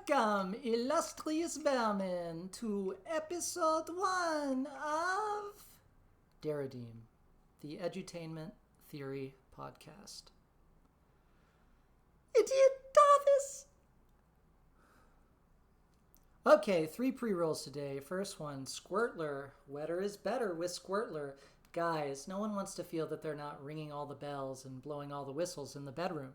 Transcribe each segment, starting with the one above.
Welcome, illustrious bearmen, to episode 1 of Derrideme, the edutainment theory podcast. Idiot Davis! Okay, 3 pre-rolls today. First one, Squirtler. Wetter is better with Squirtler. Guys, no one wants to feel that they're not ringing all the bells and blowing all the whistles in the bedroom.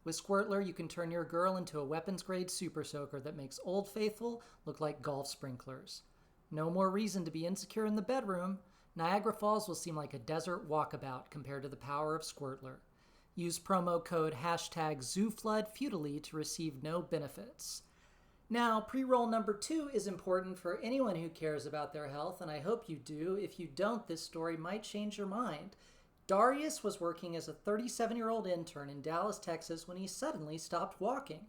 With Squirtler, you can turn your girl into a weapons-grade super soaker that makes Old Faithful look like golf sprinklers. No more reason to be insecure in the bedroom. Niagara Falls will seem like a desert walkabout compared to the power of Squirtler. Use promo code #ZooFloodFutilely to receive no benefits. Now, pre-roll number 2 is important for anyone who cares about their health, and I hope you do. If you don't, this story might change your mind. Darius was working as a 37-year-old intern in Dallas, Texas, when he suddenly stopped walking.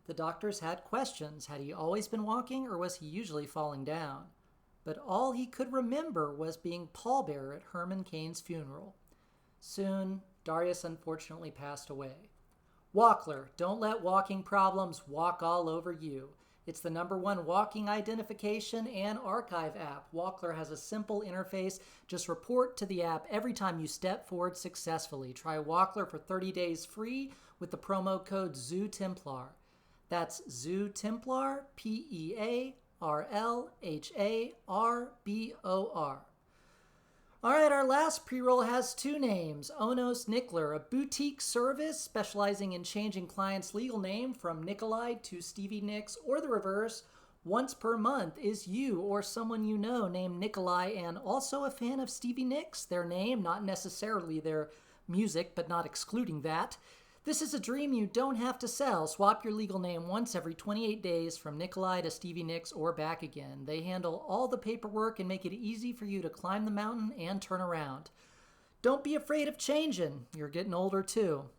The doctors had questions. Had he always been walking, or was he usually falling down? But all he could remember was being pallbearer at Herman Cain's funeral. Soon, Darius unfortunately passed away. Walkler, don't let walking problems walk all over you. It's the #1 walking identification and archive app. Walkler has a simple interface. Just report to the app every time you step forward successfully. Try Walkler for 30 days free with the promo code ZooTemplar. That's ZooTemplar, PEARLHARBOR. All right, our last pre-roll has 2 names. Onos Nickler, a boutique service specializing in changing clients' legal name from Nikolai to Stevie Nicks, or the reverse. Once per month is you or someone you know named Nikolai and also a fan of Stevie Nicks, their name, not necessarily their music, but not excluding that. This is a dream you don't have to sell. Swap your legal name once every 28 days from Nikolai to Stevie Nicks or back again. They handle all the paperwork and make it easy for you to climb the mountain and turn around. Don't be afraid of changing. You're getting older too.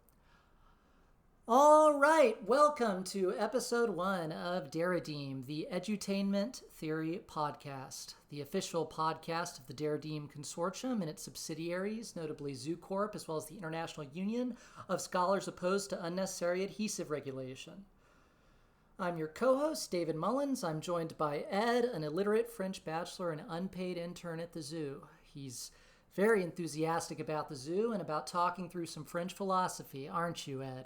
All right, welcome to episode 1 of Derrideme, the edutainment theory podcast, the official podcast of the Derrideme Consortium and its subsidiaries, notably Zoo Corp, as well as the International Union of Scholars Opposed to Unnecessary Adhesive Regulation. I'm your co-host, David Mullins. I'm joined by Ed, an illiterate French bachelor and unpaid intern at the zoo. He's very enthusiastic about the zoo and about talking through some French philosophy, aren't you, Ed?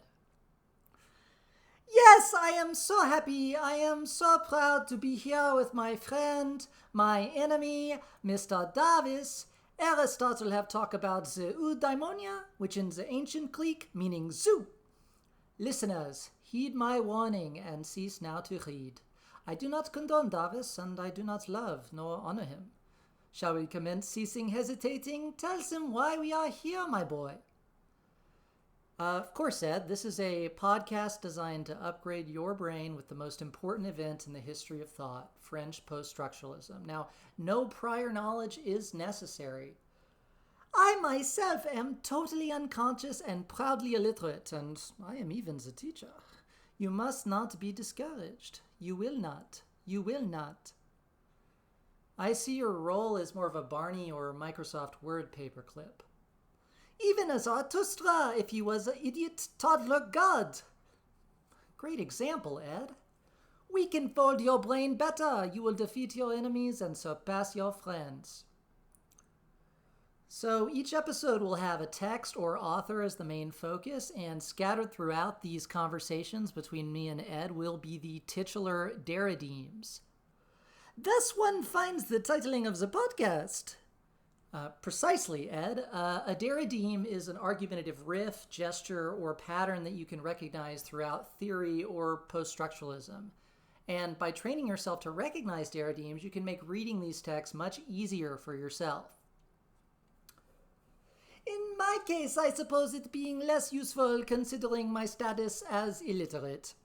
Yes, I am so happy. I am so proud to be here with my friend, my enemy, Mr. Davis. Aristotle have talked about the eudaimonia, which in the ancient Greek meaning zoo. Listeners, heed my warning and cease now to read. I do not condone Davis, and I do not love nor honor him. Shall we commence ceasing hesitating? Tell them why we are here, my boy. Of course, Ed, this is a podcast designed to upgrade your brain with the most important event in the history of thought, French post-structuralism. Now, no prior knowledge is necessary. I myself am totally unconscious and proudly illiterate, and I am even the teacher. You must not be discouraged. You will not. You will not. I see your role as more of a Barney or Microsoft Word paperclip. Even as Zarathustra, if he was an idiot toddler god. Great example, Ed. We can fold your brain better. You will defeat your enemies and surpass your friends. So each episode will have a text or author as the main focus, and scattered throughout these conversations between me and Ed will be the titular Derridemes. Thus one finds the titling of the podcast. Precisely, Ed. A derrideme is an argumentative riff, gesture, or pattern that you can recognize throughout theory or post-structuralism. And by training yourself to recognize derridemes, you can make reading these texts much easier for yourself. In my case, I suppose it being less useful considering my status as illiterate.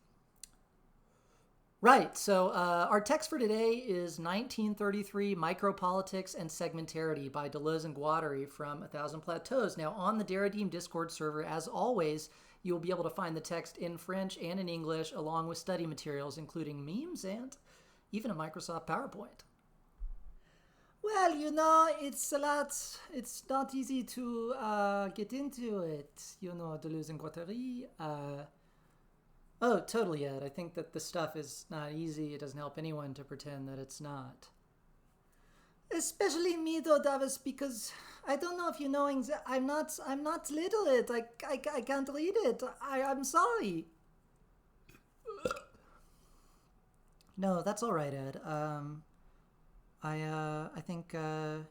Right, so our text for today is 1933 Micropolitics and Segmentarity by Deleuze and Guattari from A Thousand Plateaus. Now, on the Derrideme Discord server, as always, you will be able to find the text in French and in English, along with study materials, including memes and even a Microsoft PowerPoint. Well, you know, it's not easy to get into it. You know, Deleuze and Guattari, Oh, totally, Ed. I think that this stuff is not easy. It doesn't help anyone to pretend that it's not. Especially me, though, Davis, because I don't know if you know, I'm not literate. I can't read it. I'm sorry. No, that's all right, Ed. I think a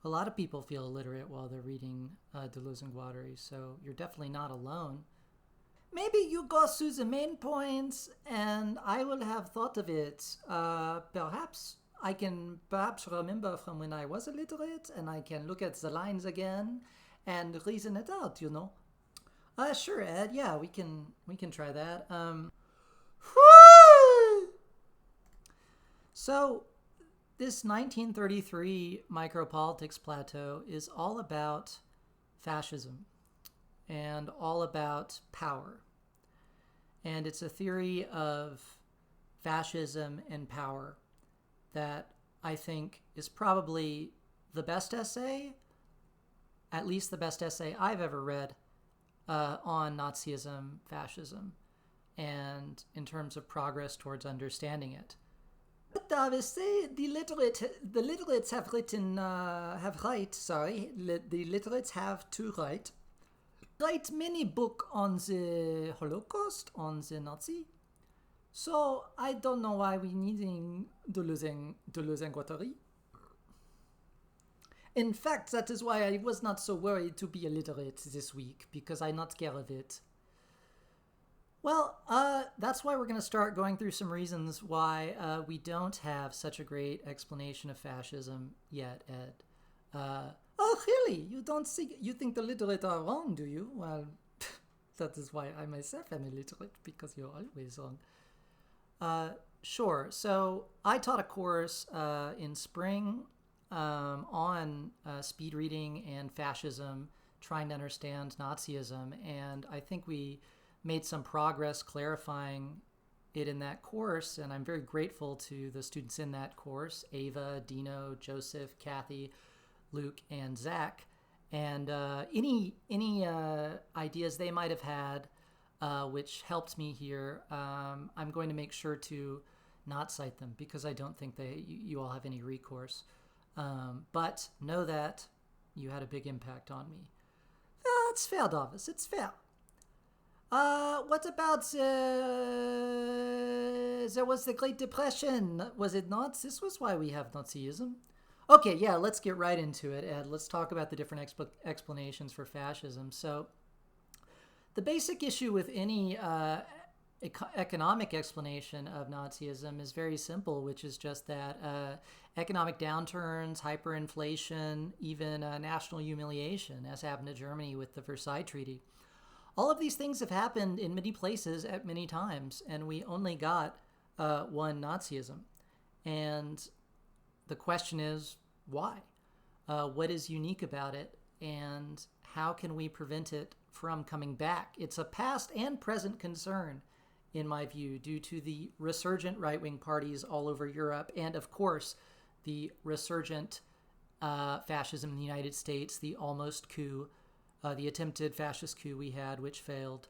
lot of people feel illiterate while they're reading Deleuze and Guattari, so you're definitely not alone. Maybe you go through the main points, and I will have thought of it. Perhaps I can remember from when I was illiterate, and I can look at the lines again and reason it out. Sure, Ed. Yeah, we can try that. So, this 1933 Micropolitics plateau is all about fascism and all about power. And it's a theory of fascism and power that I think is probably the best essay, at least the best essay I've ever read on Nazism, fascism, and in terms of progress towards understanding it. But obviously, the literates have to write many book on the Holocaust, on the Nazi. So I don't know why we needing Deleuze and Guattari. In fact, that is why I was not so worried to be illiterate this week, because I'm not scared of it. Well, that's why we're going to start going through some reasons why we don't have such a great explanation of fascism yet, Ed. Oh, really? You think the literate are wrong, do you? Well, that is why I myself am illiterate, because you're always wrong. Sure. So I taught a course in spring on speed reading and fascism, trying to understand Nazism, and I think we made some progress clarifying it in that course, and I'm very grateful to the students in that course, Ava, Dino, Joseph, Kathy, Luke, and Zach, and any ideas they might have had which helped me here, I'm going to make sure to not cite them, because I don't think you all have any recourse. But know that you had a big impact on me. It's fair, Davis, it's fair. What about there was the Great Depression, was it not? This was why we have Nazism. Okay, yeah, let's get right into it, Ed. Let's talk about the different explanations for fascism. So, the basic issue with any economic explanation of Nazism is very simple, which is just that economic downturns, hyperinflation, even national humiliation, as happened to Germany with the Versailles Treaty. All of these things have happened in many places at many times, and we only got one Nazism. And the question is, why? What is unique about it, and how can we prevent it from coming back? It's a past and present concern, in my view, due to the resurgent right-wing parties all over Europe, and of course, the resurgent fascism in the United States, the almost coup, the attempted fascist coup we had, which failed.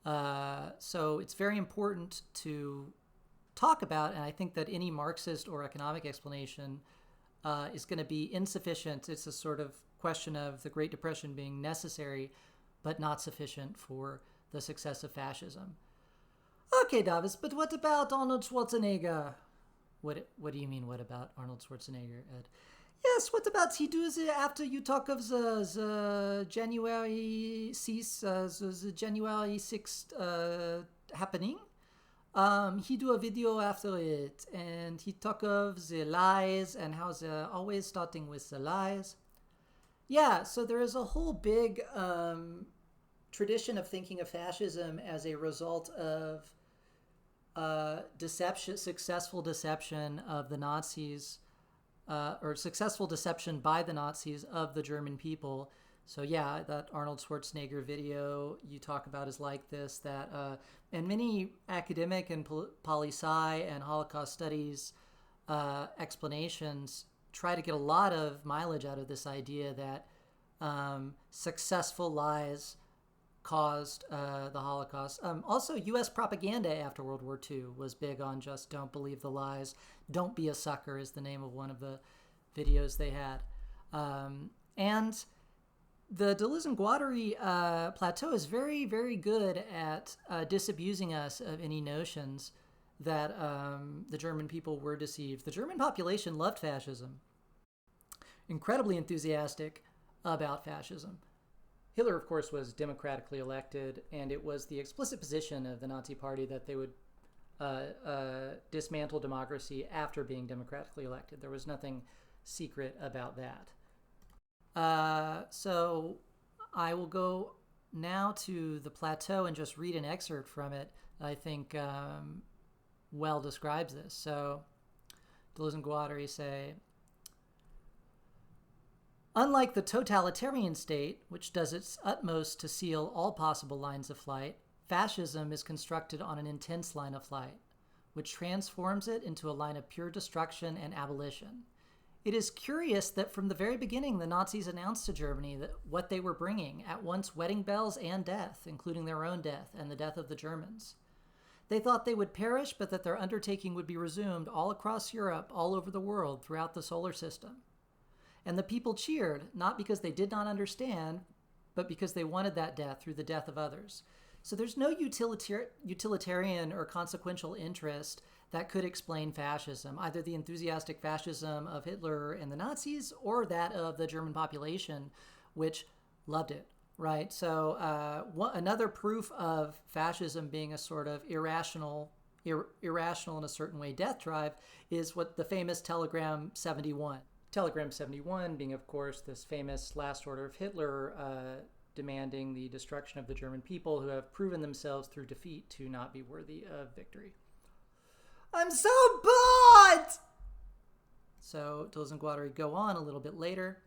So it's very important to talk about, and I think that any Marxist or economic explanation is going to be insufficient. It's a sort of question of the Great Depression being necessary, but not sufficient for the success of fascism. Okay, Davis, but what about Arnold Schwarzenegger? What do you mean, what about Arnold Schwarzenegger, Ed? Yes, what about he do after you talk of the January 6th, the January 6th happening? He do a video after it, and he talk of the lies and how they're always starting with the lies. Yeah, so there is a whole big tradition of thinking of fascism as a result of successful deception of the Nazis, or successful deception by the Nazis of the German people. So yeah, that Arnold Schwarzenegger video you talk about is like this, that and many academic and poli-sci and Holocaust studies explanations try to get a lot of mileage out of this idea that successful lies caused the Holocaust. Also, U.S. propaganda after World War II was big on just don't believe the lies. Don't be a sucker is the name of one of the videos they had. And the Deleuze and Guattari plateau is very, very good at disabusing us of any notions that the German people were deceived. The German population loved fascism, incredibly enthusiastic about fascism. Hitler, of course, was democratically elected, and it was the explicit position of the Nazi Party that they would dismantle democracy after being democratically elected. There was nothing secret about that. So I will go now to the plateau and just read an excerpt from it that I think well describes this. So Deleuze and Guattari say, unlike the totalitarian state, which does its utmost to seal all possible lines of flight, fascism is constructed on an intense line of flight, which transforms it into a line of pure destruction and abolition. It is curious that from the very beginning, the Nazis announced to Germany that what they were bringing, at once wedding bells and death, including their own death and the death of the Germans. They thought they would perish, but that their undertaking would be resumed all across Europe, all over the world, throughout the solar system. And the people cheered, not because they did not understand, but because they wanted that death through the death of others. So there's no utilitarian or consequential interest that could explain fascism, either the enthusiastic fascism of Hitler and the Nazis or that of the German population, which loved it, right? So another proof of fascism being a sort of irrational in a certain way death drive is what the famous Telegram 71. Telegram 71 being, of course, this famous last order of Hitler demanding the destruction of the German people who have proven themselves through defeat to not be worthy of victory. I'm so bored! So Deleuze and Guattari go on a little bit later.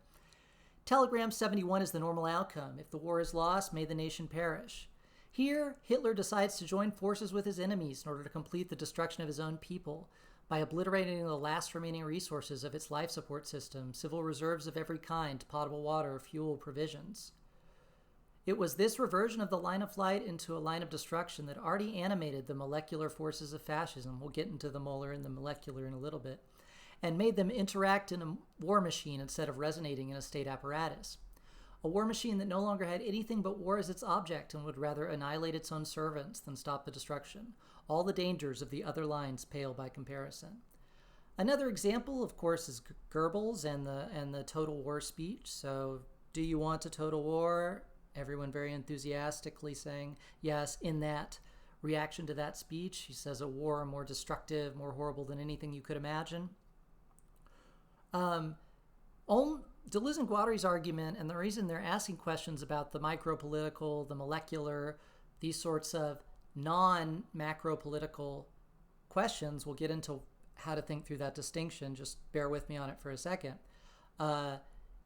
Telegram 71 is the normal outcome. If the war is lost, may the nation perish. Here, Hitler decides to join forces with his enemies in order to complete the destruction of his own people by obliterating the last remaining resources of its life support system, civil reserves of every kind, potable water, fuel, provisions. It was this reversion of the line of flight into a line of destruction that already animated the molecular forces of fascism. We'll get into the molar and the molecular in a little bit, and made them interact in a war machine instead of resonating in a state apparatus. A war machine that no longer had anything but war as its object and would rather annihilate its own servants than stop the destruction. All the dangers of the other lines pale by comparison. Another example, of course, is Goebbels and the total war speech. So, do you want a total war? Everyone very enthusiastically saying yes. In that reaction to that speech, he says a war more destructive, more horrible than anything you could imagine. Deleuze and Guattari's argument, and the reason they're asking questions about the micropolitical, the molecular, these sorts of non-macro-political questions, we'll get into how to think through that distinction, just bear with me on it for a second,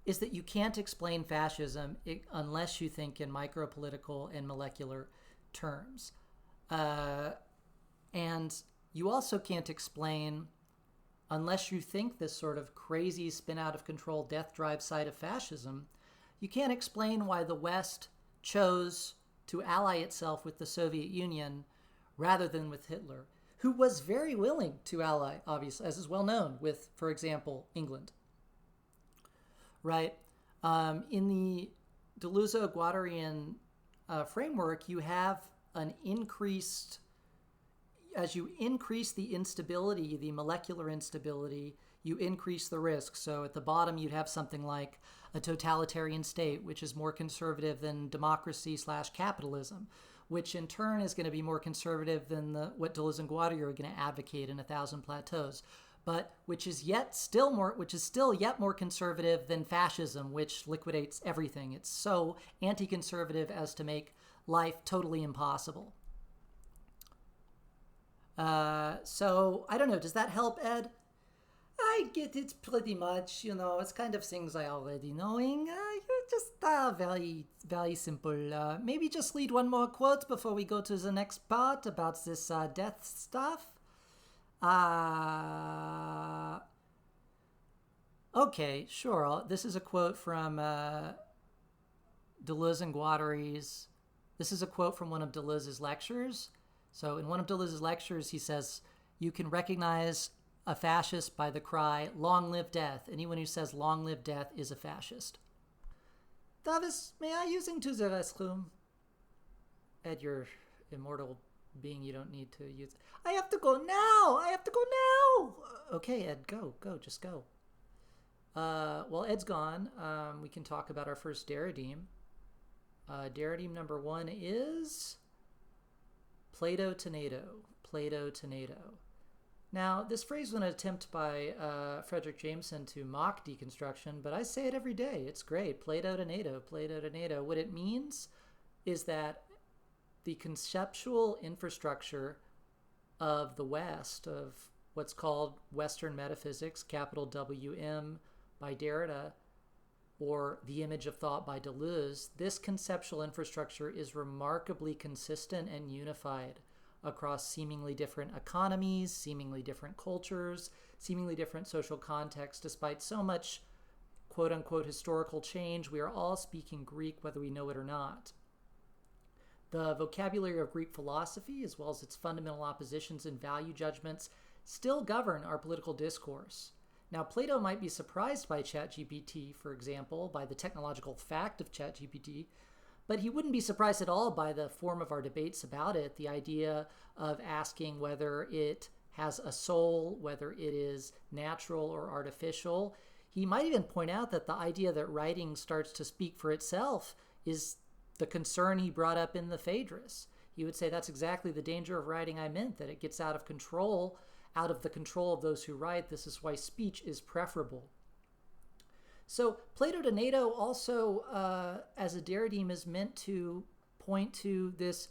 is that you can't explain fascism unless you think in micropolitical and molecular terms. And you also can't explain, unless you think this sort of crazy spin out of control death drive side of fascism, you can't explain why the West chose to ally itself with the Soviet Union rather than with Hitler, who was very willing to ally, obviously, as is well known, with, for example, England. Right? In the Deleuze-Guattarian framework, you have an increased, as you increase the instability, the molecular instability, you increase the risk. So at the bottom, you'd have something like a totalitarian state, which is more conservative than democracy/capitalism, which in turn is going to be more conservative than what Deleuze and Guattari are going to advocate in A Thousand Plateaus, but which is still yet more conservative than fascism, which liquidates everything. It's so anti-conservative as to make life totally impossible. So I don't know. Does that help, Ed? I get it pretty much. It's kind of things I already knowing. You're just very, very simple. Maybe just read one more quote before we go to the next part about this death stuff. Okay, sure. This is a quote from Deleuze and Guattari's. This is a quote from one of Deleuze's lectures. So in one of Deleuze's lectures, he says, you can recognize a fascist by the cry, "Long live death." Anyone who says "long live death" is a fascist. Davis, may I use into the restroom? Ed, you're immortal being, you don't need to use. I have to go now! I have to go now! Okay, Ed, go, just go. Well, Ed's gone. We can talk about our first Derrideme. Derrideme number 1 is Plato to NATO. Plato to NATO. Now, this phrase was an attempt by Frederick Jameson to mock deconstruction, but I say it every day. It's great. Plato to NATO, Plato to NATO. What it means is that the conceptual infrastructure of the West, of what's called Western metaphysics, capital WM by Derrida, or the image of thought by Deleuze, this conceptual infrastructure is remarkably consistent and unified across seemingly different economies, seemingly different cultures, seemingly different social contexts. Despite so much quote-unquote historical change, we are all speaking Greek whether we know it or not. The vocabulary of Greek philosophy, as well as its fundamental oppositions and value judgments, still govern our political discourse. Now, Plato might be surprised by ChatGPT, for example, by the technological fact of ChatGPT, but he wouldn't be surprised at all by the form of our debates about it, the idea of asking whether it has a soul, whether it is natural or artificial. He might even point out that the idea that writing starts to speak for itself is the concern he brought up in the Phaedrus. He would say that's exactly the danger of writing I meant, that it gets out of control, out of the control of those who write. This is why speech is preferable. So Plato to NATO also, as a Derrideme, is meant to point to this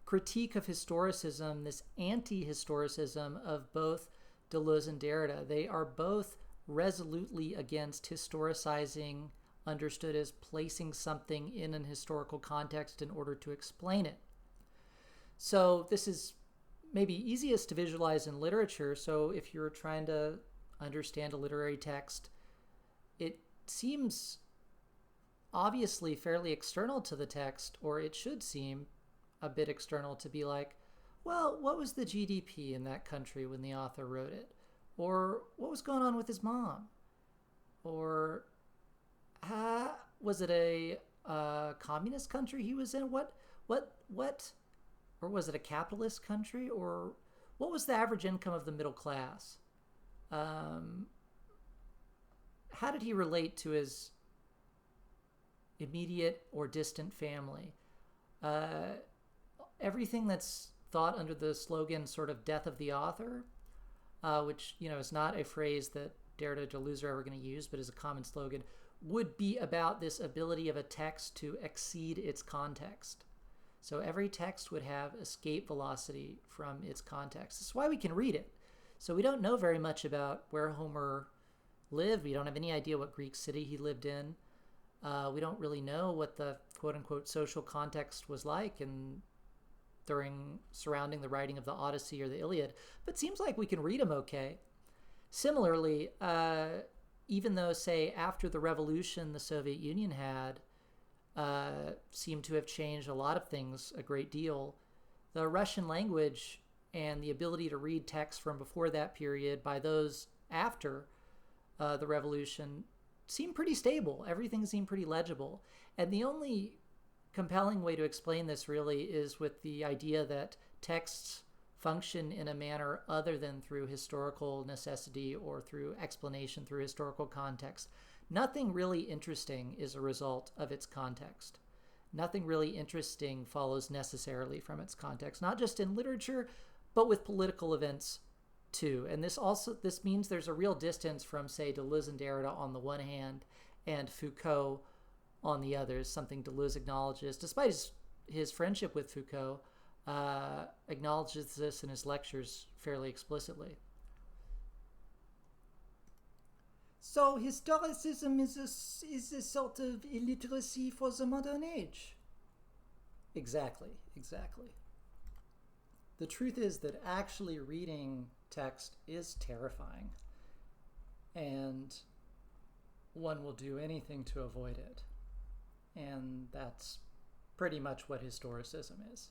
critique of historicism, this anti-historicism of both Deleuze and Derrida. They are both resolutely against historicizing, understood as placing something in an historical context in order to explain it. So this is maybe easiest to visualize in literature. So if you're trying to understand a literary text, it seems obviously fairly external to the text, or it should seem a bit external to be like, well, what was the GDP in that country when the author wrote it? Or what was going on with his mom? Or was it a communist country he was in? What, or was it a capitalist country? Or what was the average income of the middle class? How did he relate to his immediate or distant family? Everything that's thought under the slogan sort of death of the author, which, is not a phrase that Derrida or Deleuze are ever going to use, but is a common slogan, would be about this ability of a text to exceed its context. So every text would have escape velocity from its context. That's why we can read it. So we don't know very much about where Homer lived. We don't have any idea what Greek city he lived in. We don't really know what the quote-unquote social context was like surrounding the writing of the Odyssey or the Iliad, but it seems like we can read them okay. Similarly, even though, say, after the revolution the Soviet Union had seemed to have changed a lot of things a great deal, the Russian language and the ability to read text from before that period by those after the revolution seemed pretty stable. Everything seemed pretty legible. And the only compelling way to explain this really is with the idea that texts function in a manner other than through historical necessity or through explanation through historical context. Nothing really interesting is a result of its context. Nothing really interesting follows necessarily from its context, not just in literature, but with political events too. And this means there's a real distance from, say, Deleuze and Derrida on the one hand and Foucault on the other, something Deleuze acknowledges, despite his friendship with Foucault, acknowledges this in his lectures fairly explicitly. So historicism is a sort of illiteracy for the modern age. Exactly. The truth is that actually reading text is terrifying, and one will do anything to avoid it. And that's pretty much what historicism is.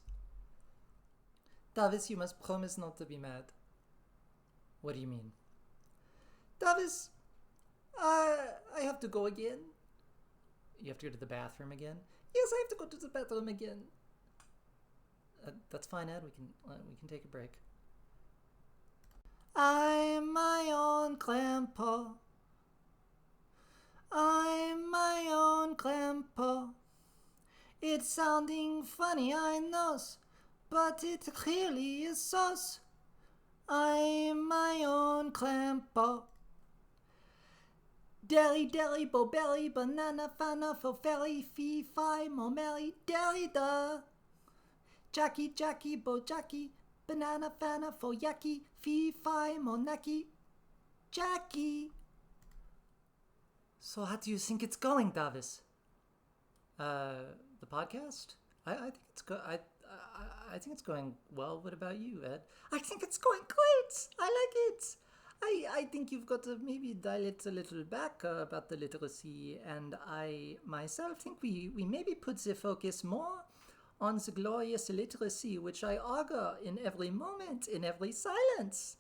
Davis, you must promise not to be mad. What do you mean? Davis, I have to go again. You have to go to the bathroom again? Yes, I have to go to the bathroom again. That's fine, Ed. We can take a break. I'm my own grandpa. I'm my own grandpa. It's sounding funny, I know, but it really is sauce. I'm my own grandpa. Derry, derry, bo berry, banana, fana, fo ferry, fee, fi, mo merry, Derrida. Jackie, Jackie, bo Jackie, banana, fana, fo yaki, fee, fi, mo naki, Jackie. So how do you think it's going, Davis? The podcast? I think it's I think it's going well. What about you, Ed? I think it's going great. I like it. I think you've got to maybe dial it a little back about the literacy, and I myself think we maybe put the focus more on the glorious illiteracy, which I augur in every moment, in every silence.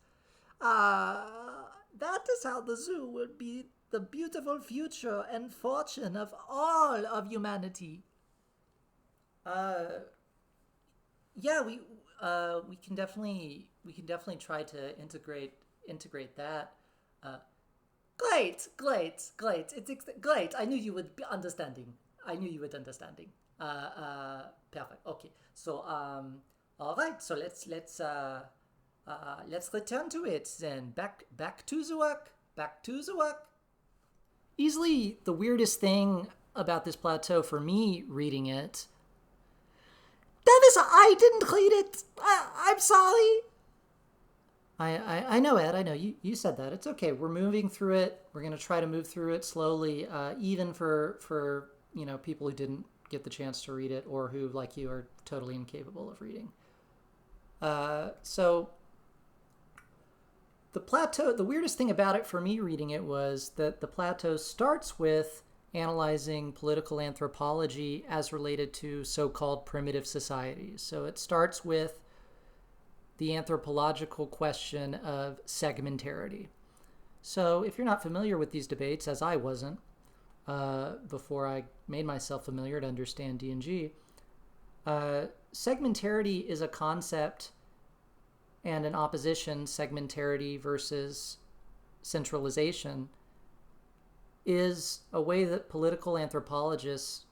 That is how the zoo will be the beautiful future and fortune of all of humanity. Yeah, we can definitely try to integrate that. Great. It's great. I knew you would be understanding. Perfect. Okay. So all right. So let's return to it then. Back to the work. Easily the weirdest thing about this plateau for me reading it. Davis, I didn't read it. I'm sorry. I know, Ed. I know. You said that. It's okay. We're moving through it. We're going to try to move through it slowly, even for people who didn't get the chance to read it or who, like you, are totally incapable of reading. So the plateau, the weirdest thing about it for me reading it was that the plateau starts with analyzing political anthropology as related to so-called primitive societies. So it starts with the anthropological question of segmentarity. So if you're not familiar with these debates, as I wasn't before I made myself familiar to understand D&G, segmentarity is a concept and an opposition, segmentarity versus centralization, is a way that political anthropologists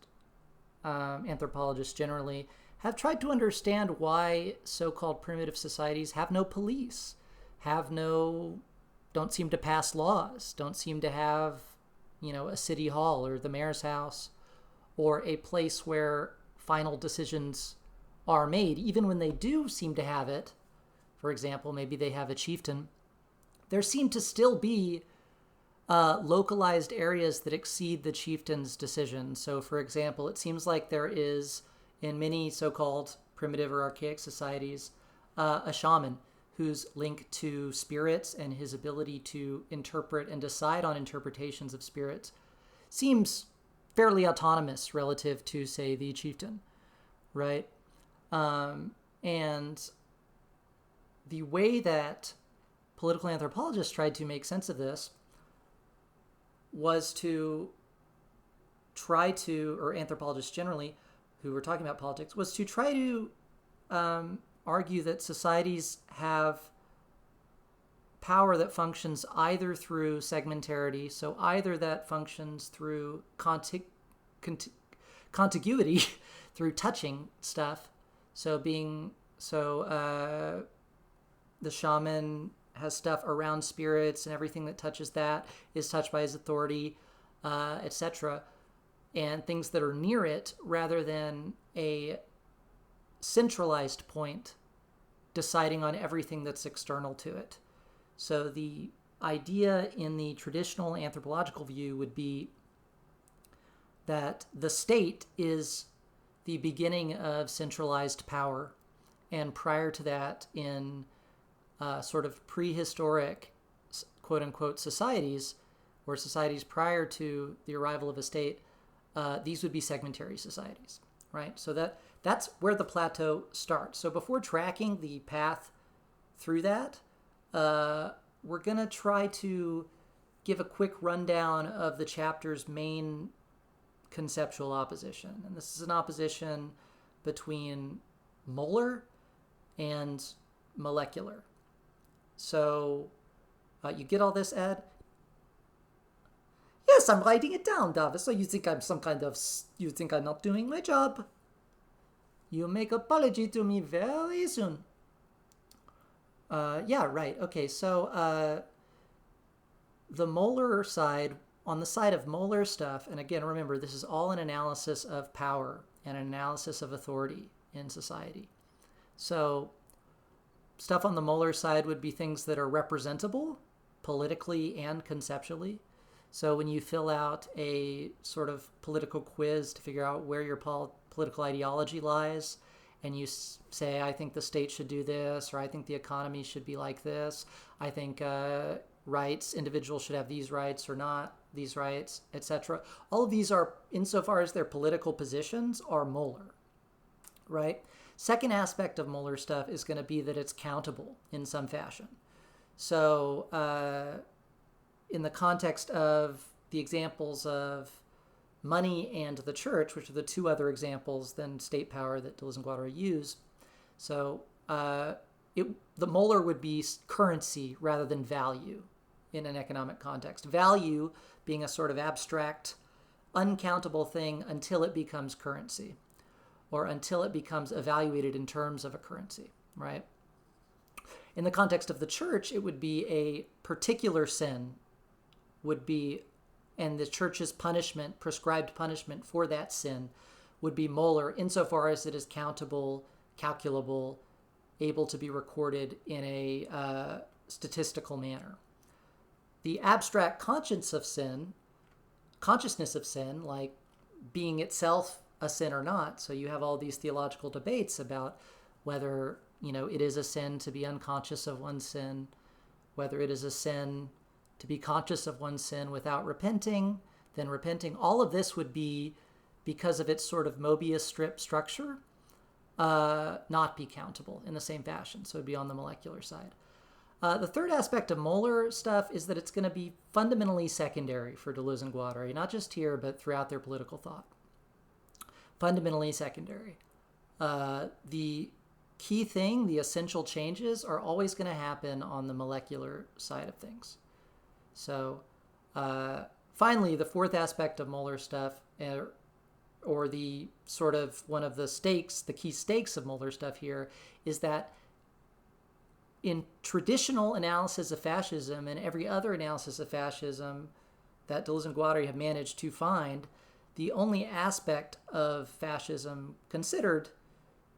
generally have tried to understand why so-called primitive societies have no police, don't seem to pass laws, don't seem to have, a city hall or the mayor's house or a place where final decisions are made. Even when they do seem to have it, for example, maybe they have a chieftain, there seem to still be localized areas that exceed the chieftain's decision. So, for example, it seems like there is, in many so-called primitive or archaic societies, a shaman who's linked to spirits, and his ability to interpret and decide on interpretations of spirits seems fairly autonomous relative to, say, the chieftain, right? And the way that political anthropologists tried to make sense of this was to try to, or anthropologists generally, who were talking about politics, was to try to argue that societies have power that functions either through segmentarity, so either that functions through contiguity, through touching stuff, the shaman has stuff around spirits, and everything that touches that is touched by his authority, etc., and things that are near it, rather than a centralized point deciding on everything that's external to it. So the idea in the traditional anthropological view would be that the state is the beginning of centralized power, and prior to that, in sort of prehistoric, quote-unquote, societies, or societies prior to the arrival of a state, these would be segmentary societies, right? So that's where the plateau starts. So before tracking the path through that, we're going to try to give a quick rundown of the chapter's main conceptual opposition. And this is an opposition between molar and molecular. So you get all this, Ed? Yes, I'm writing it down, Davis. So you think you think I'm not doing my job? You make apology to me very soon. Yeah, right. Okay, so the molar side, on the side of molar stuff, and again, remember, this is all an analysis of power and an analysis of authority in society. So stuff on the molar side would be things that are representable politically and conceptually. So when you fill out a sort of political quiz to figure out where your political ideology lies, and you say, I think the state should do this, or I think the economy should be like this, I think individuals should have these rights or not these rights, etc. All of these are, insofar as their political positions, are molar, right? Second aspect of molar stuff is going to be that it's countable in some fashion. So in the context of the examples of money and the church, which are the two other examples than state power that Deleuze and Guattari use, so the molar would be currency rather than value in an economic context. Value being a sort of abstract, uncountable thing until it becomes currency, or until it becomes evaluated in terms of a currency, right? In the context of the church, it would be a particular sin would be, and the church's punishment, prescribed punishment for that sin, would be molar insofar as it is countable, calculable, able to be recorded in a statistical manner. The abstract consciousness of sin, like being itself a sin or not, so you have all these theological debates about whether, it is a sin to be unconscious of one's sin, whether it is a sin to be conscious of one's sin without repenting, then repenting. All of this would be, because of its sort of Mobius strip structure, not be countable in the same fashion. So it would be on the molecular side. The third aspect of molar stuff is that it's going to be fundamentally secondary for Deleuze and Guattari, not just here, but throughout their political thought. Fundamentally secondary. The key thing, the essential changes, are always going to happen on the molecular side of things. So finally, the fourth aspect of molar stuff, or the sort of one of the stakes, the key stakes of molar stuff here, is that in traditional analysis of fascism and every other analysis of fascism that Deleuze and Guattari have managed to find, the only aspect of fascism considered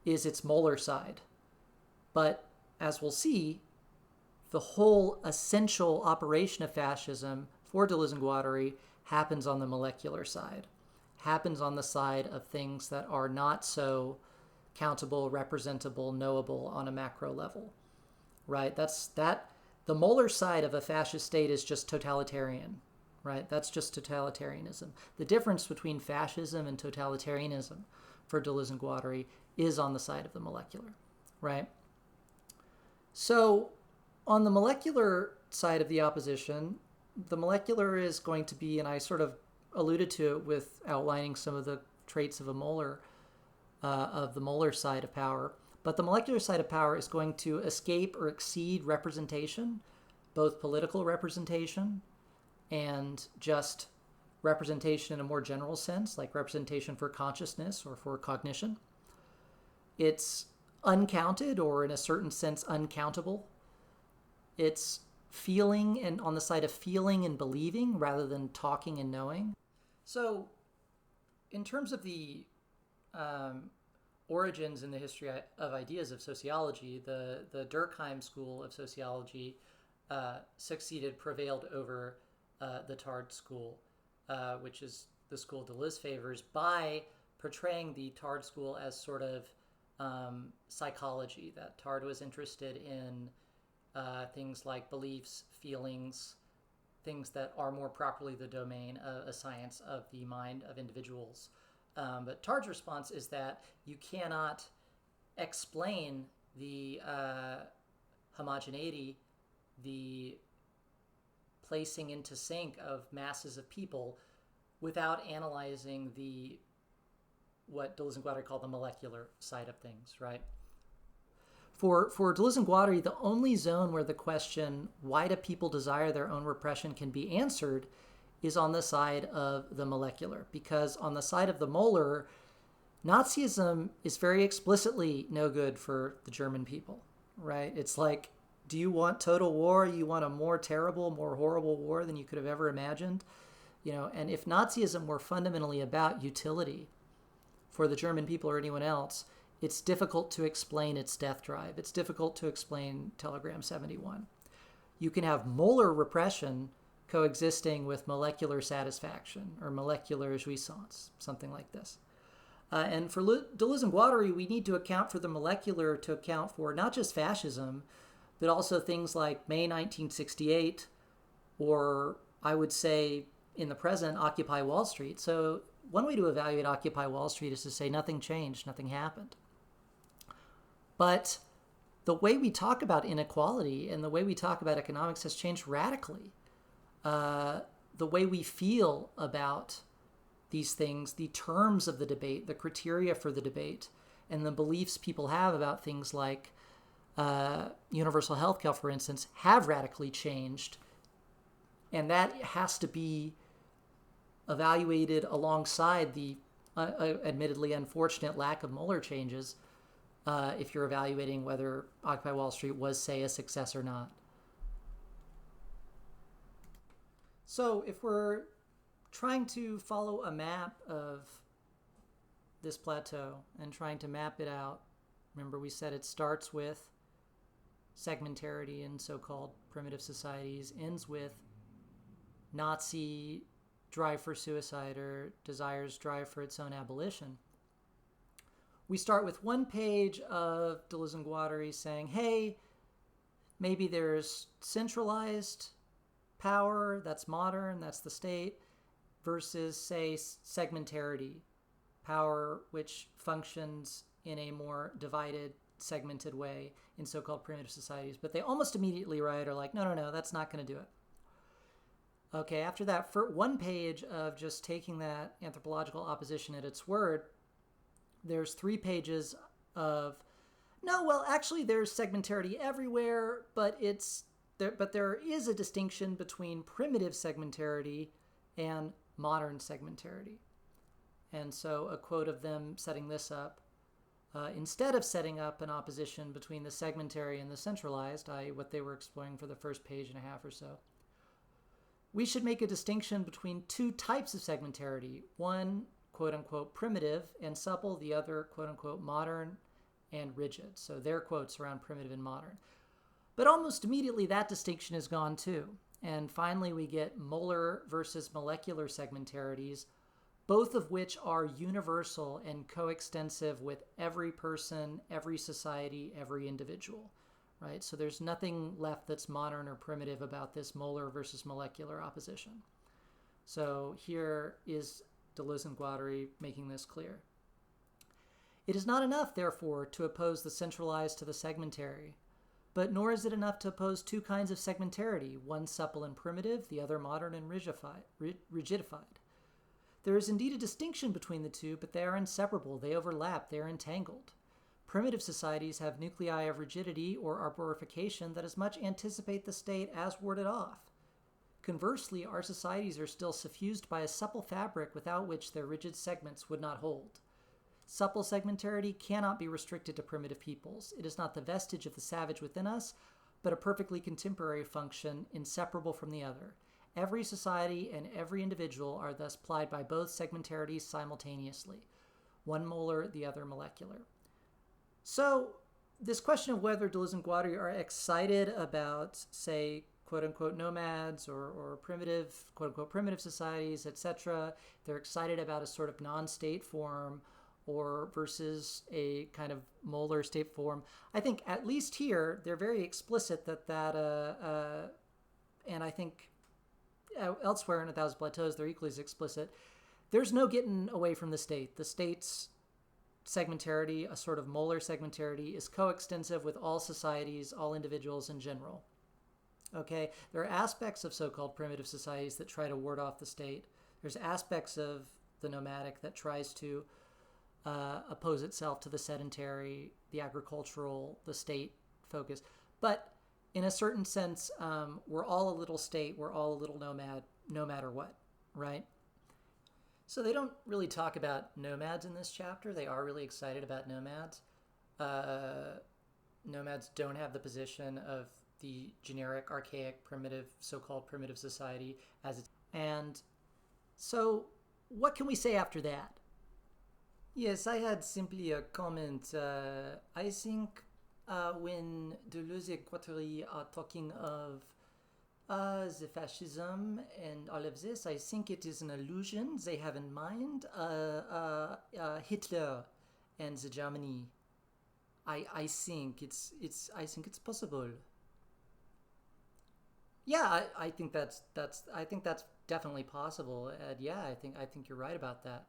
is its molar side. But as we'll see, the whole essential operation of fascism for Deleuze and Guattari happens on the molecular side, happens on the side of things that are not so countable, representable, knowable on a macro level, right? The molar side of a fascist state is just totalitarian, right? That's just totalitarianism. The difference between fascism and totalitarianism for Deleuze and Guattari is on the side of the molecular, right? So on the molecular side of the opposition, the molecular is going to be, and I sort of alluded to it with outlining some of the traits of the molar side of power, but the molecular side of power is going to escape or exceed representation, both political representation and just representation in a more general sense, like representation for consciousness or for cognition. It's uncounted, or in a certain sense uncountable. It's feeling, and on the side of feeling and believing rather than talking and knowing. So in terms of the origins in the history of ideas of sociology, the Durkheim school of sociology prevailed over the Tard school, which is the school Deleuze favors, by portraying the Tard school as sort of psychology, that Tard was interested in things like beliefs, feelings, things that are more properly the domain of a science of the mind of individuals, But Tard's response is that you cannot explain the homogeneity, the placing into sync of masses of people without analyzing what Deleuze and Guattari call the molecular side of things, right? For Deleuze and Guattari, the only zone where the question, why do people desire their own repression, can be answered is on the side of the molecular. Because on the side of the molar, Nazism is very explicitly no good for the German people, right? It's like, do you want total war? You want a more terrible, more horrible war than you could have ever imagined? And if Nazism were fundamentally about utility for the German people or anyone else, it's difficult to explain its death drive. It's difficult to explain Telegram 71. You can have molar repression coexisting with molecular satisfaction or molecular jouissance, something like this. And for Deleuze and Guattari, we need to account for the molecular to account for not just fascism, but also things like May 1968, or I would say in the present, Occupy Wall Street. So one way to evaluate Occupy Wall Street is to say nothing changed, nothing happened. But the way we talk about inequality and the way we talk about economics has changed radically. The way we feel about these things, the terms of the debate, the criteria for the debate, and the beliefs people have about things like universal health care, for instance, have radically changed. And that has to be evaluated alongside the admittedly unfortunate lack of molar changes if you're evaluating whether Occupy Wall Street was, say, a success or not. So if we're trying to follow a map of this plateau and trying to map it out, remember we said it starts with segmentarity in so-called primitive societies, ends with Nazi drive for suicide or desires drive for its own abolition. We start with one page of Deleuze and Guattari saying, hey, maybe there's centralized power, that's modern, that's the state, versus, say, segmentarity, power which functions in a more divided, segmented way in so-called primitive societies. But they almost immediately, right, are like, no, that's not going to do it. Okay, after that, for one page of just taking that anthropological opposition at its word, there's 3 pages of, no, well, actually there's segmentarity everywhere, but there is a distinction between primitive segmentarity and modern segmentarity. And so a quote of them setting this up, instead of setting up an opposition between the segmentary and the centralized, i.e. what they were exploring for the first page and a half or so, we should make a distinction between 2 types of segmentarity. One, quote-unquote, primitive and supple, the other, quote-unquote, modern and rigid. So their quotes around primitive and modern. But almost immediately that distinction is gone too. And finally we get molar versus molecular segmentarities, both of which are universal and coextensive with every person, every society, every individual. Right? So there's nothing left that's modern or primitive about this molar versus molecular opposition. So here is Deleuze and Guattari making this clear. It is not enough, therefore, to oppose the centralized to the segmentary, but nor is it enough to oppose 2 kinds of segmentarity, one supple and primitive, the other modern and rigidified. There is indeed a distinction between the two, but they are inseparable, they overlap, they are entangled. Primitive societies have nuclei of rigidity or arborification that as much anticipate the state as ward it off. Conversely, our societies are still suffused by a supple fabric without which their rigid segments would not hold. Supple segmentarity cannot be restricted to primitive peoples. It is not the vestige of the savage within us, but a perfectly contemporary function, inseparable from the other. Every society and every individual are thus plied by both segmentarities simultaneously, one molar, the other molecular. So this question of whether Deleuze and Guattari are excited about, say, quote-unquote nomads or primitive, quote-unquote primitive societies, etc., they're excited about a sort of non-state form or versus a kind of molar state form. I think at least here, they're very explicit and I think elsewhere in A Thousand Plateaus, they're equally as explicit, there's no getting away from the state. The state's segmentarity, a sort of molar segmentarity, is coextensive with all societies, all individuals in general. Okay, there are aspects of so-called primitive societies that try to ward off the state. There's aspects of the nomadic that tries to oppose itself to the sedentary, the agricultural, the state focus. But in a certain sense, we're all a little state, we're all a little nomad, no matter what, right? So they don't really talk about nomads in this chapter. They are really excited about nomads. Nomads don't have the position of the generic, archaic, primitive, so-called primitive society as it's. And so what can we say after that? Yes, I had simply a comment. I think when Deleuze and Guattari are talking of the fascism and all of this, I think it is an illusion they have in mind. Hitler and the Germany. I think it's possible. Yeah, I think that's definitely possible. Yeah, I think you're right about that.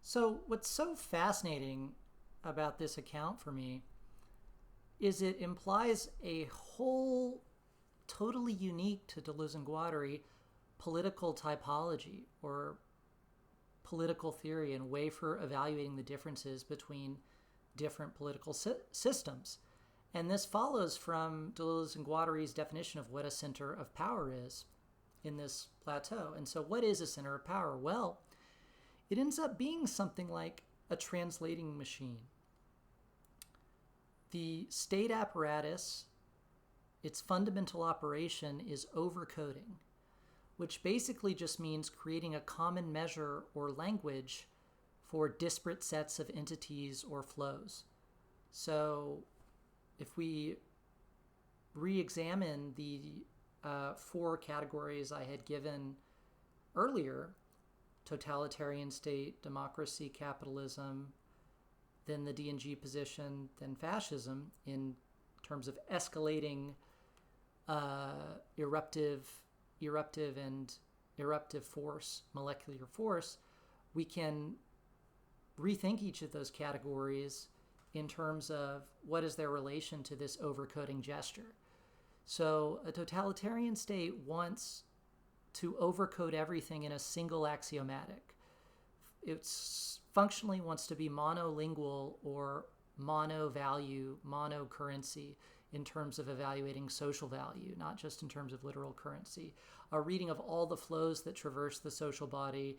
So what's so fascinating about this account for me is it implies a whole totally unique to Deleuze and Guattari political typology or political theory and way for evaluating the differences between different political systems. And this follows from Deleuze and Guattari's definition of what a center of power is in this plateau. And so what is a center of power? Well, it ends up being something like a translating machine. The state apparatus, its fundamental operation is overcoding, which basically just means creating a common measure or language for disparate sets of entities or flows. So if we re-examine the 4 categories I had given earlier, totalitarian state, democracy, capitalism, then the D&G position, then fascism, in terms of escalating eruptive force, molecular force, we can rethink each of those categories in terms of what is their relation to this overcoding gesture. So a totalitarian state wants to overcode everything in a single axiomatic. It functionally wants to be monolingual or mono-value, mono-currency in terms of evaluating social value, not just in terms of literal currency. A reading of all the flows that traverse the social body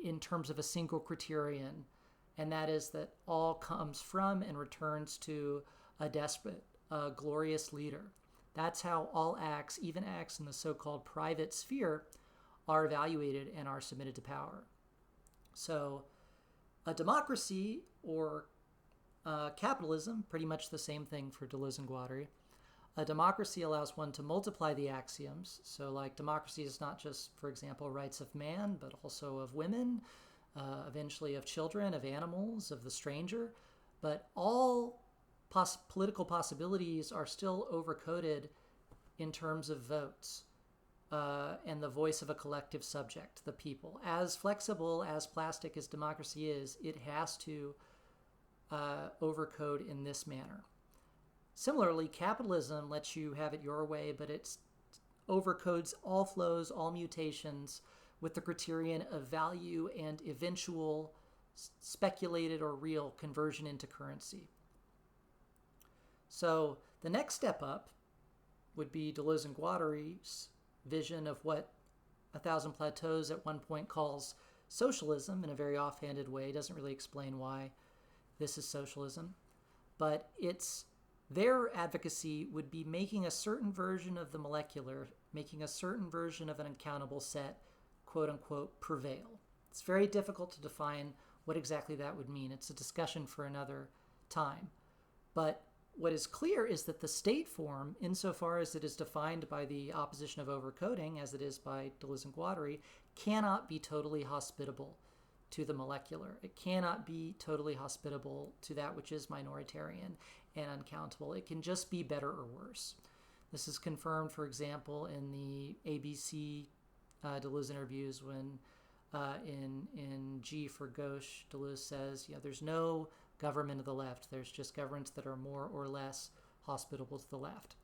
in terms of a single criterion, and that is that all comes from and returns to a despot, a glorious leader. That's how all acts, even acts in the so-called private sphere, are evaluated and are submitted to power. So a democracy or capitalism, pretty much the same thing for Deleuze and Guattari. A democracy allows one to multiply the axioms. So like democracy is not just, for example, rights of man, but also of women, eventually of children, of animals, of the stranger. But all political possibilities are still overcoded in terms of votes and the voice of a collective subject, the people. As flexible, as plastic as democracy is, it has to overcode in this manner. Similarly, capitalism lets you have it your way, but it overcodes all flows, all mutations with the criterion of value and eventual speculated or real conversion into currency. So the next step up would be Deleuze and Guattari's vision of what A Thousand Plateaus at one point calls socialism in a very offhanded way. Doesn't really explain why this is socialism, but their advocacy would be making a certain version of the molecular, making a certain version of an uncountable set, quote unquote, prevail. It's very difficult to define what exactly that would mean. It's a discussion for another time. But what is clear is that the state form, insofar as it is defined by the opposition of overcoding, as it is by Deleuze and Guattari, cannot be totally hospitable to the molecular. It cannot be totally hospitable to that which is minoritarian and uncountable. It can just be better or worse. This is confirmed, for example, in the ABC Deleuze interviews when in G for Gauche, Deleuze says, there's no government of the left. There's just governments that are more or less hospitable to the left.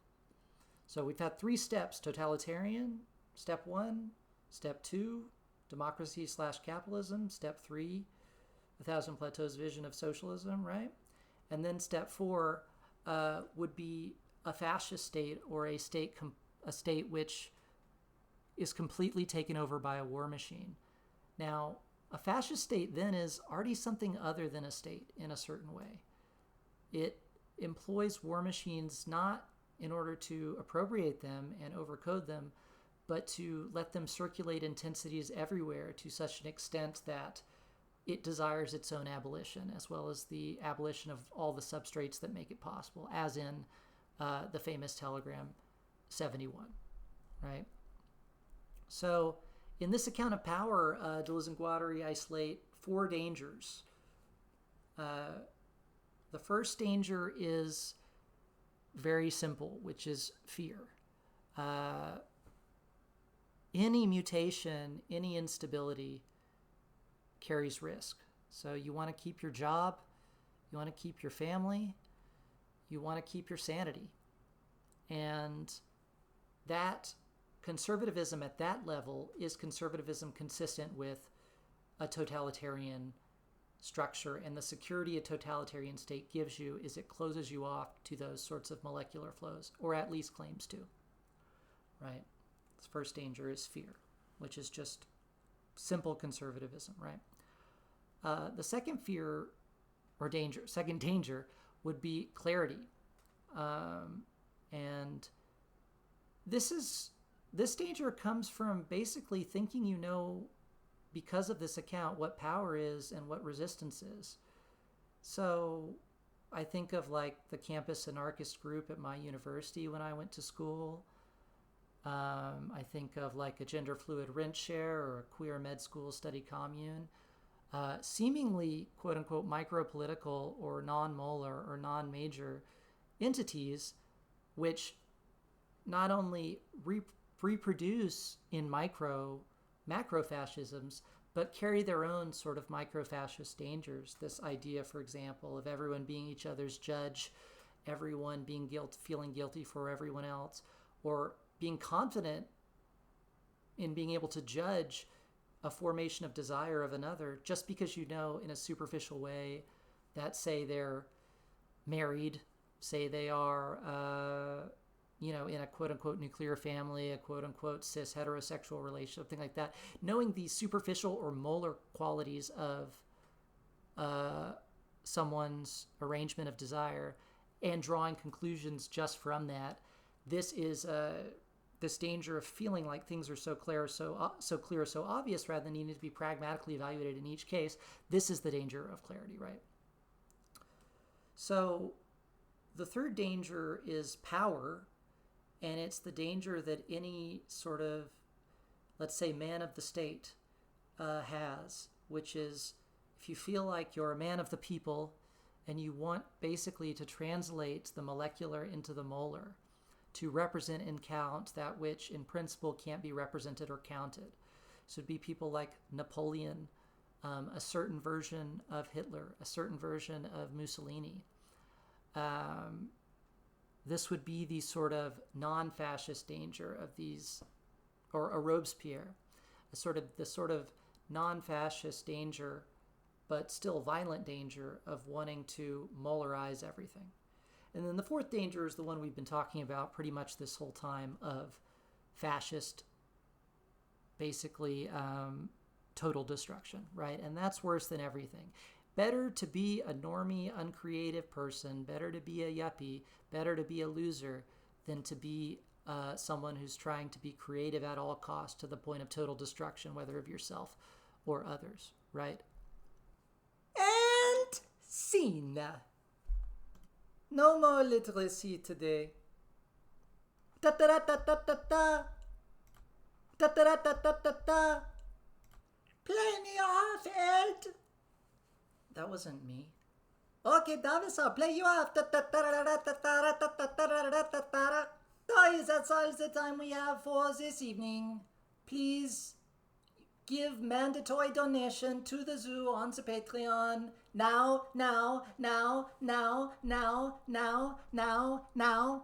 So we've had 3 steps: totalitarian, step 1, step 2, democracy/capitalism, step 3, A Thousand Plateaus vision of socialism, right? And then step 4 would be a fascist state, or a state which is completely taken over by a war machine. Now, a fascist state then is already something other than a state in a certain way. It employs war machines not in order to appropriate them and overcode them, but to let them circulate intensities everywhere to such an extent that it desires its own abolition, as well as the abolition of all the substrates that make it possible, as in the famous Telegram 71, right? So in this account of power, Deleuze and Guattari isolate 4 dangers. The first danger is very simple, which is fear. Any mutation, any instability carries risk. So you want to keep your job, you want to keep your family, you want to keep your sanity. And that conservatism at that level is conservatism consistent with a totalitarian structure, and the security a totalitarian state gives you is it closes you off to those sorts of molecular flows, or at least claims to, right? The first danger is fear, which is just simple conservatism, right? The second danger would be clarity. And this danger comes from basically thinking because of this account, what power is and what resistance is. So I think of like the campus anarchist group at my university when I went to school. I think of like a gender fluid rent share or a queer med school study commune. Seemingly, quote unquote, micropolitical or non-molar or non-major entities, which not only reproduce in macro-fascisms, but carry their own sort of micro-fascist dangers. This idea, for example, of everyone being each other's judge, everyone being feeling guilty for everyone else, or being confident in being able to judge a formation of desire of another just because in a superficial way that, say, they're married, say they are in a quote-unquote nuclear family, a quote-unquote cis heterosexual relationship, something like that. Knowing the superficial or molar qualities of someone's arrangement of desire and drawing conclusions just from that, this is this danger of feeling like things are so clear, so obvious, rather than needing to be pragmatically evaluated in each case. This is the danger of clarity, right? So the third danger is power, and it's the danger that any sort of, let's say, man of the state has, which is if you feel like you're a man of the people and you want basically to translate the molecular into the molar, to represent and count that which in principle can't be represented or counted. So it'd be people like Napoleon, a certain version of Hitler, a certain version of Mussolini. This would be the sort of non-fascist danger of these, or a Robespierre, the sort of non-fascist danger, but still violent danger of wanting to molarize everything. And then the fourth danger is the one we've been talking about pretty much this whole time, of fascist, basically total destruction, right? And that's worse than everything. Better to be a normie, uncreative person, better to be a yuppie, better to be a loser than to be someone who's trying to be creative at all costs to the point of total destruction, whether of yourself or others, right? And scene. No more literacy today. Ta-ta-da-ta-ta-ta-ta. Ta-ta-da-ta-ta-ta-ta. Play me off, Ed. That wasn't me. Okay, Davis, I'll play you off. That's all the time we have for this evening. please give mandatory donation to the zoo on the Patreon. Now, now, now, now, now, now, now, now.